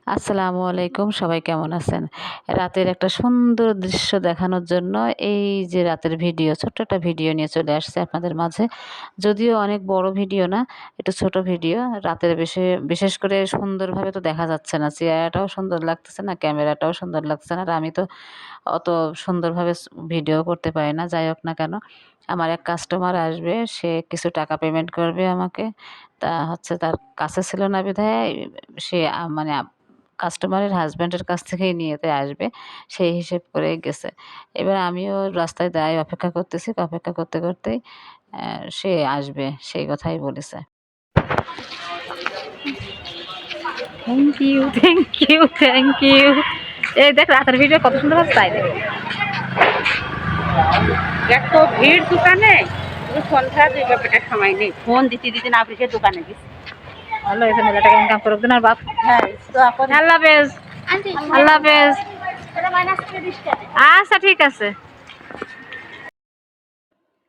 আসসালামু আলাইকুম, সবাই কেমন আছেন? রাতের একটা সুন্দর দৃশ্য দেখানোর জন্য এই যে রাতের ভিডিও, ছোট্ট একটা ভিডিও নিয়ে চলে আসছে আপনাদের মাঝে। যদিও অনেক বড় ভিডিও না, একটু ছোট ভিডিও। রাতের বিশেষ করে সুন্দরভাবে তো দেখা যাচ্ছে না। চেহারাটাও সুন্দর লাগতেছে না, ক্যামেরাটাও সুন্দর লাগছে না। আর আমি তো অত সুন্দরভাবে ভিডিও করতে পারি না। যাই হোক না কেন, আমার এক কাস্টমার আসবে, সে কিছু টাকা পেমেন্ট করবে আমাকে। তা হচ্ছে তার কাছে ছিল না বিধায় সে মানে কাস্টমারের হাসব্যান্ডের কাছ থেকেই নিয়েতে আসবে, সেই হিসেব করেই গেছে। এবার আমিও রাস্তায় দাঁড়ায় অপেক্ষা করতেছি। অপেক্ষা করতে করতেই সে আসবে, সেই কথাই বলেছে। Thank you, thank you, thank you. এই দেখ রাতের ভিডিও কত সুন্দর হচ্ছে, তাই দেখ। এত ভিড় দোকানে, সন্ধ্যা দুই ব্যাপারটার সময় নেই, ফোন দিতে দিতে না বুঝে দোকানে গেছি। ভালো হয়েছে, মেলা টাকা ইনকাম করুক দিন আর বাপ। হ্যাঁ, তো এখন আল্লাহ হাফেজ, আল্লাহ হাফেজ। আচ্ছা ঠিক আছে।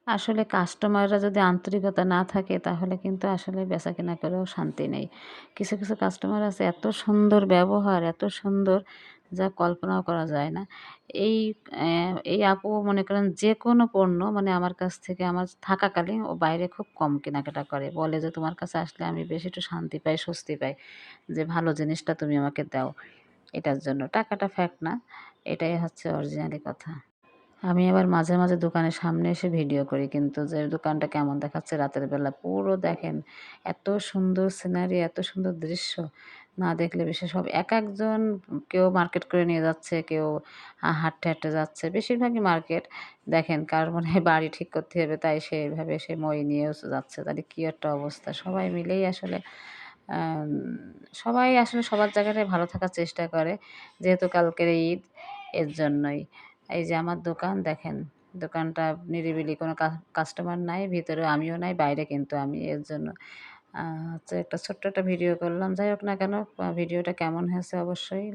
আসলে কাস্টমাররা যদি আন্তরিকতা না থাকে তাহলে কিন্তু আসলে বেচাকেনা করেও শান্তি নেই। কিছু কিছু কাস্টমার আছে এত সুন্দর ব্যবহার, এত সুন্দর, যা কল্পনাও করা যায় না। এই এই আপু মনে করেন যে কোনো পণ্য মানে আমার কাছ থেকে আমার থাকাকালীন ও বাইরে খুব কম কেনাকাটা করে। বলে যে তোমার কাছে আসলে আমি বেশ একটু শান্তি পাই, স্বস্তি পাই, যে ভালো জিনিসটা তুমি আমাকে দাও। এটার জন্য টাকাটা ফ্যাক্ট না, এটাই হচ্ছে অরিজিনালি কথা। আমি আবার মাঝে মাঝে দোকানের সামনে এসে ভিডিও করি, কিন্তু যে দোকানটা কেমন দেখাচ্ছে রাতের বেলা পুরো দেখেন, এত সুন্দর সিনারি, এত সুন্দর দৃশ্য, না দেখলে বিশেষ হবে। এক একজন, কেউ মার্কেট করে নিয়ে যাচ্ছে, কেউ হাঁটতে হাঁটতে যাচ্ছে, বেশিরভাগই মার্কেট। দেখেন কার মনে হয় বাড়ি ঠিক করতে হবে, তাই সেইভাবে সে মই নিয়েও যাচ্ছে। তাহলে কী একটা অবস্থা! সবাই মিলেই আসলে আম, সবাই আসলে সবার জায়গাটায় ভালো থাকার চেষ্টা করে, যেহেতু কালকের ঈদ, এর জন্যই। এই যে আমার দোকান দেখেন, দোকানটা নিরিবিলি, কোনো কাস্টমার নাই, ভিতরে আমিও নাই, বাইরে কিন্তু আমি। এর জন্য হচ্ছে একটা ছোট্ট একটা ভিডিও করলাম। যাই হোক না কেন, ভিডিওটা কেমন হয়েছে অবশ্যই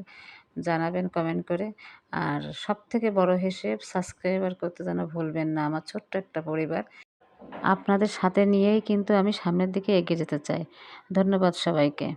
জানাবেন কমেন্ট করে। আর সবথেকে বড় হিসেব, সাবস্ক্রাইবার করতে যেন ভুলবেন না। আমার ছোট্ট একটা পরিবার, আপনাদের সাথে নিয়েই কিন্তু আমি সামনের দিকে এগিয়ে যেতে চাই। ধন্যবাদ সবাইকে।